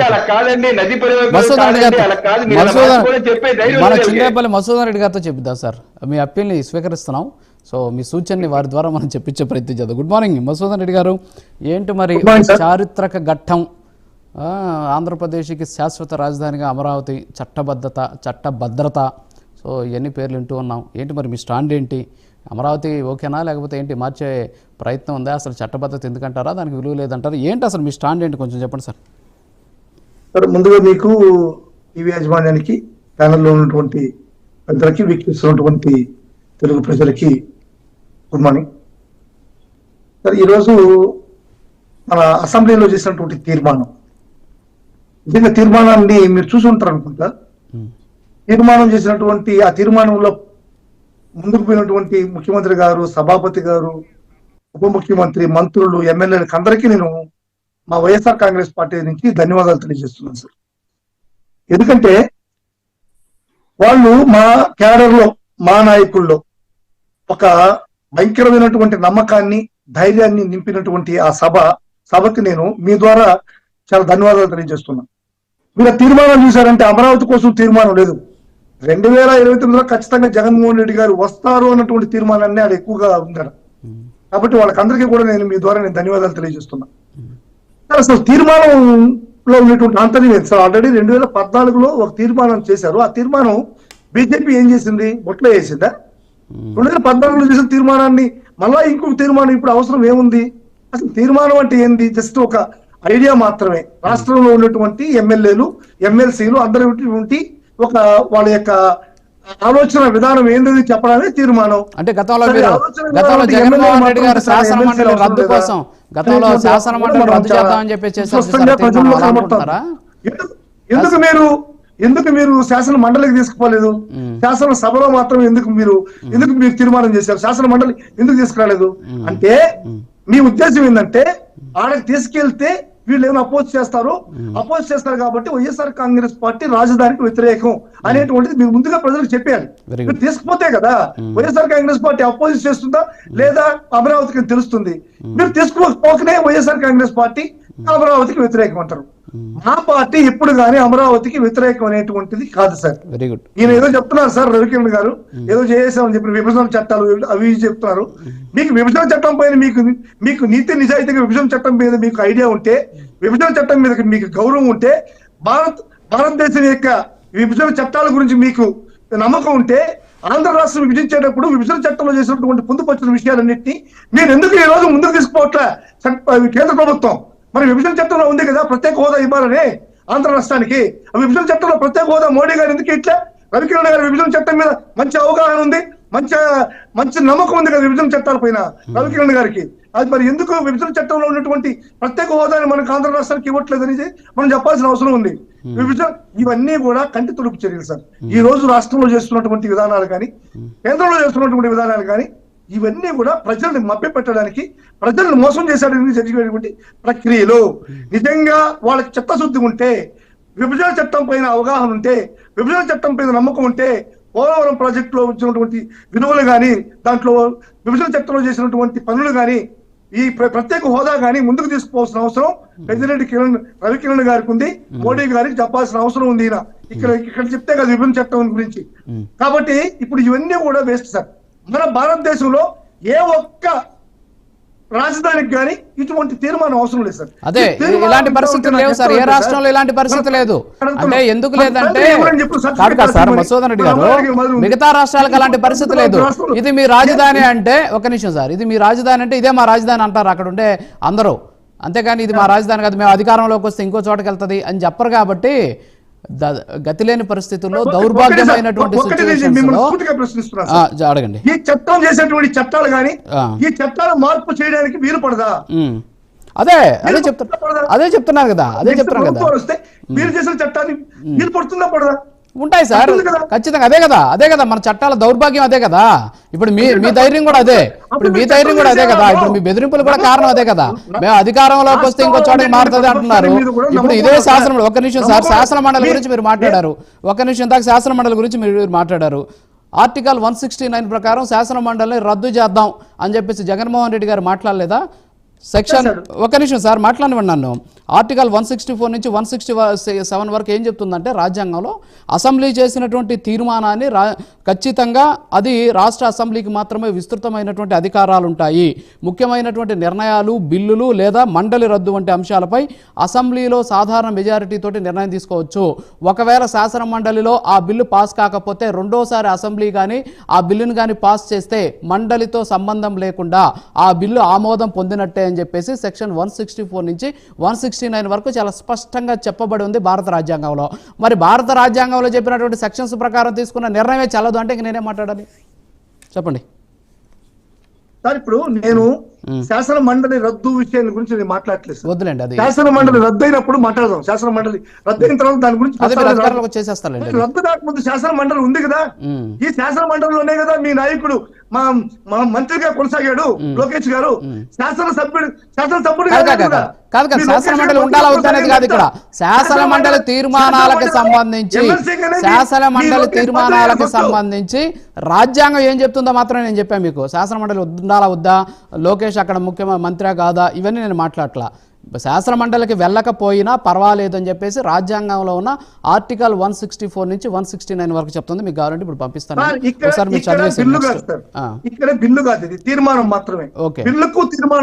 అలా కాదండి, నది మసూదన్ రెడ్డి మన చెప్పే చింతపల్లి మసూదన్ రెడ్డి గారితో చెప్తా సార్, మీ అప్పీల్ని స్వీకరిస్తున్నాం. సో మీ సూచనని వారి ద్వారా మనం చెప్పించే ప్రయత్నం చేద్దాం. గుడ్ మార్నింగ్ మసూదన్ రెడ్డి గారు. ఏంటి మరి చారిత్రక ఘట్టం, ఆంధ్రప్రదేశ్కి శాశ్వత రాజధానిగా అమరావతి, చట్టభద్రత, సో ఇవన్నీ పేర్లు వింటూ ఉన్నాం. ఏంటి మరి మీ స్టాండ్ ఏంటి? అమరావతి ఓకేనా, లేకపోతే ఏంటి మార్చే ప్రయత్నం ఉందా? అసలు చట్టబద్ధత ఎందుకంటారా, దానికి విలువ లేదంటారా? ఏంటి అసలు మీ స్టాండ్ ఏంటి కొంచెం చెప్పండి సార్. సార్, ముందుగా మీకు టీవీ యాజమాన్యానికి, ప్యానల్లో ఉన్నటువంటి పెద్దలకి, వీక్షిస్తున్నటువంటి తెలుగు ప్రజలకి గుడ్ మార్నింగ్ సార్. ఈరోజు మన అసెంబ్లీలో చేసినటువంటి తీర్మానం, నిజంగా తీర్మానాన్ని మీరు చూసి ఉంటారు అనుకుంటా. తీర్మానం చేసినటువంటి ఆ తీర్మానంలో ముందుకు పోయినటువంటి ముఖ్యమంత్రి గారు, సభాపతి గారు, ఉప ముఖ్యమంత్రి, మంత్రులు, ఎమ్మెల్యేలకు అందరికీ నేను మా వైఎస్ఆర్ కాంగ్రెస్ పార్టీ నుంచి ధన్యవాదాలు తెలియజేస్తున్నాను సార్. ఎందుకంటే వాళ్ళు మా క్యాడర్లో, మా నాయకుల్లో ఒక భయంకరమైనటువంటి నమ్మకాన్ని, ధైర్యాన్ని నింపినటువంటి ఆ సభకి నేను మీ ద్వారా చాలా ధన్యవాదాలు తెలియజేస్తున్నాను. మీరు ఆ తీర్మానం చూశారంటే అమరావతి కోసం తీర్మానం లేదు. 2029లో ఖచ్చితంగా జగన్మోహన్ రెడ్డి గారు వస్తారు అన్నటువంటి తీర్మానాన్ని అది ఎక్కువగా ఉందట. కాబట్టి వాళ్ళకందరికీ కూడా నేను మీ ద్వారా ధన్యవాదాలు తెలియజేస్తున్నా. అసలు తీర్మానంలో ఉన్నటువంటి ఆంతర్యం సార్, ఆల్రెడీ 2014లో ఒక తీర్మానం చేశారు. ఆ తీర్మానం బీజేపీ ఏం చేసింది, బొట్లో వేసిందా? 2014లో చేసిన తీర్మానాన్ని మళ్ళా ఇంకొక తీర్మానం ఇప్పుడు అవసరం ఏముంది? అసలు తీర్మానం అంటే ఏంది? జస్ట్ ఒక ఐడియా మాత్రమే. రాష్ట్రంలో ఉన్నటువంటి ఎమ్మెల్యేలు, ఎమ్మెల్సీలు అందరూ ఒక వాళ్ళ యొక్క ఆలోచన విధానం ఏంటది చెప్పడానికి తీర్మానం. అంటే గతంలో జగన్మోహన్ రెడ్డి గారు శాసన మండలి రద్దు కోసం గతంలో శాసన మండలి రద్దు చేద్దామని చెప్పి ఎందుకు మీరు శాసన మండలికి తీసుకుపోలేదు? శాసన సభలో మాత్రం ఎందుకు మీరు తీర్మానం చేశారు? శాసన మండలి ఎందుకు తీసుకురాలేదు? అంటే మీ ఉద్దేశం ఏంటంటే ఆడకి తీసుకెళ్తే వీళ్ళు ఏమైనా అపోజ్ చేస్తారు కాబట్టి వైఎస్ఆర్ కాంగ్రెస్ పార్టీ రాజధానికి వ్యతిరేకం అనేటువంటిది మీరు ముందుగా ప్రజలకు చెప్పారు. మీరు తీసుకుపోతే కదా వైఎస్ఆర్ కాంగ్రెస్ పార్టీ అపోజిట్ చేస్తుందా లేదా అమరావతికి తెలుస్తుంది. మీరు తీసుకుపోకనే వైఎస్ఆర్ కాంగ్రెస్ పార్టీ అమరావతికి వ్యతిరేకం అంటారు. మా పార్టీ ఎప్పుడు కానీ అమరావతికి వ్యతిరేకం అనేటువంటిది కాదు సార్. Very good. ఈయన ఏదో చెప్తున్నారు సార్, రవికిరణ్ గారు ఏదో చేసామని చెప్పిన విభజన చట్టాలు అవి చెప్తున్నారు. మీకు విభజన చట్టం పైన మీకు నీతి నిజాయితీగా విభజన చట్టం మీద మీకు ఐడియా ఉంటే, విభజన చట్టం మీద మీకు గౌరవం ఉంటే, భారతదేశం యొక్క విభజన చట్టాల గురించి మీకు నమ్మకం ఉంటే, ఆంధ్ర రాష్ట్రం విభజించేటప్పుడు విభజన చట్టంలో చేసినటువంటి పొందుపరిచిన విషయాలన్నింటినీ మీరు ఎందుకు ఈ రోజు ముందుకు తీసుకోవట్లే? కేంద్ర ప్రభుత్వం మరి విభజన చట్టంలో ఉంది కదా ప్రత్యేక హోదా ఇవ్వాలని ఆంధ్ర రాష్ట్రానికి. ఆ విభజన చట్టంలో ప్రత్యేక హోదా మోడీ గారు ఎందుకు ఇట్లా? రవికిరణ్ గారు విభజన చట్టం మీద మంచి అవగాహన ఉంది, మంచి నమ్మకం ఉంది కదా విభజన చట్టాల పైన రవికిరణ్ గారికి. అది మరి ఎందుకు విభజన చట్టంలో ఉన్నటువంటి ప్రత్యేక హోదాని మనకు ఆంధ్ర రాష్ట్రానికి ఇవ్వట్లేదు అనేది మనం చెప్పాల్సిన అవసరం ఉంది. ఇవన్నీ కూడా కంటి తుడుపు చర్యలు సార్. ఈ రోజు రాష్ట్రంలో చేస్తున్నటువంటి విధానాలు కానీ, కేంద్రంలో చేస్తున్నటువంటి విధానాలు కానీ, ఇవన్నీ కూడా ప్రజల్ని మభ్యపెట్టడానికి, ప్రజల్ని మోసం చేసేటువంటి జరిగేటువంటి ప్రక్రియలు. నిజంగా వాళ్ళకి చిత్తశుద్ధి ఉంటే, విభజన చట్టం పైన అవగాహన ఉంటే, విభజన చట్టం పైన నమ్మకం ఉంటే, పోలవరం ప్రాజెక్టులో వచ్చినటువంటి విలువలు కానీ, దాంట్లో విభజన చట్టంలో చేసినటువంటి పనులు కానీ, ఈ ప్రత్యేక హోదా కానీ ముందుకు తీసుకుపోవాల్సిన అవసరం పెద్దిరెడ్డి రవికిరణ్ గారికి ఉంది, మోడీ గారికి చెప్పాల్సిన అవసరం ఉంది. ఇక్కడ చెప్తే కదా విభజన చట్టం గురించి. కాబట్టి ఇప్పుడు ఇవన్నీ కూడా వేస్ట్ సార్. మన భారతదేశంలో ఏ ఒక్క రాజధానికి కానీ ఇటువంటి తీర్మానం అవసరం లేదు సార్. అదే ఇలాంటి పరిస్థితులు లేవు సార్, ఏ రాష్ట్రంలో ఇలాంటి పరిస్థితి లేదు. అంటే ఎందుకు లేదంటే కాదు సార్ మసూదన్ రెడ్డి గారు, మిగతా రాష్ట్రాలకు అలాంటి పరిస్థితి లేదు. ఇది మీ రాజధాని అంటే, ఒక నిమిషం సార్, ఇది మీ రాజధాని అంటే ఇదే మా రాజధాని అంటారు అక్కడ ఉండే అందరూ. అంతేగాని ఇది మా రాజధాని కాదు, మేము అధికారంలోకి వస్తే ఇంకో చోటకి వెళ్తుంది అని చెప్పరు. కాబట్టి గతి లేని పరిస్థితుల్లో, దౌర్భాగ్యమైనటువంటి అడగండి. ఈ చట్టం చేసేటువంటి చట్టాలు కానీ ఈ చట్టాలు మార్పు చేయడానికి వీలు పడదా? అదే చెప్తున్నారు కదా. వస్తే మీరు చేసిన చట్టాన్ని వీలు పడుతుందా పడదా? ఉంటాయి సార్, ఖచ్చితంగా. అదే కదా మన చట్టాల దౌర్భాగ్యం అదే కదా. ఇప్పుడు మీ ధైర్యం కూడా అదే, ఇప్పుడు మీ బెదిరింపులు కూడా కారణం అదే కదా. మేము అధికారంలోకి వస్తే ఇంకో చోటకి మారుతుంది అంటున్నారు. ఇప్పుడు ఇదే శాసనం, ఒక్క నిమిషం సార్, శాసన మండలి గురించి మీరు మాట్లాడారు. ఒక్క నిమిషం దాకా శాసన మండలి గురించి మీరు మాట్లాడారు. ఆర్టికల్ 169 ప్రకారం శాసన మండలిని రద్దు చేద్దాం అని చెప్పేసి జగన్మోహన్ రెడ్డి గారు మాట్లాడలేదా? సెక్షన్, ఒక్క నిమిషం సార్ మాట్లాడనివ్వండి నన్ను. ఆర్టికల్ 164 నుంచి 167 వరకు ఏం చెప్తుందంటే రాజ్యాంగంలో అసెంబ్లీ చేసినటువంటి తీర్మానాన్ని ఖచ్చితంగా అది రాష్ట్ర అసెంబ్లీకి మాత్రమే విస్తృతమైనటువంటి అధికారాలు ఉంటాయి. ముఖ్యమైనటువంటి నిర్ణయాలు, బిల్లులు లేదా మండలి రద్దు వంటి అంశాలపై అసెంబ్లీలో సాధారణ మెజారిటీ తోటి నిర్ణయం తీసుకోవచ్చు. ఒకవేళ శాసన మండలిలో ఆ బిల్లు పాస్ కాకపోతే రెండోసారి అసెంబ్లీ కానీ ఆ బిల్లును కానీ పాస్ చేస్తే మండలితో సంబంధం లేకుండా ఆ బిల్లు ఆమోదం పొందినట్టే అని చెప్పేసి సెక్షన్ 164 నుంచి 169 వరకు చాలా స్పష్టంగా చెప్పబడి ఉంది భారత రాజ్యాంగంలో. మరి భారత రాజ్యాంగంలో చెప్పినటువంటి సెక్షన్స్ ప్రకారం తీసుకున్న నిర్ణయమే చల్లదు అంటే ఇంక నేనే మాట్లాడాలి, చెప్పండి సార్. ఇప్పుడు నేను శాసన మండలి రద్దు విషయం గురించి నేను మాట్లాడలేదు సార్. వద్దులేండి, అది శాసన మండలి రద్దు అయినప్పుడు మాట్లాడదాం. శాసన మండలి రద్దు అయిన తర్వాత దాని గురించి రద్దు కాకముందు శాసన మండలి ఉంది కదా. ఈ శాసన మండలిలోనే కదా మీ నాయకుడు మా మంత్రిగా కొనసాగాడు లోకేష్ గారు. శాసనసభ్యుడు కాదు కదా, శాసన మండలి ఉండాలా వద్దనేది కాదు ఇక్కడ. శాసన మండలి తీర్మానాలకు సంబంధించి రాజ్యాంగం ఏం చెప్తుందో మాత్రమే నేను చెప్పాను మీకు. శాసన మండలి ఉండాలా వద్దా, లోకేష్ అక్కడ ముఖ్యమంత్రి కాదా, ఇవన్నీ నేను మాట్లాడట్లా. శాసన మండలికి వెళ్ళకపోయినా పర్వాలేదు అని చెప్పేసి రాజ్యాంగంలో ఉన్న ఆర్టికల్ 164 నుంచి 169 వరకు చెప్తుంది. మీకు కావాలంటే ఇప్పుడు పంపిస్తాను, ఒకసారి మీరు చదివేసి. ఇక్కడ బిల్లు కాదు, ఇది తీర్మానం మాత్రమే. ఓకే, బిల్లుకు తీర్మానం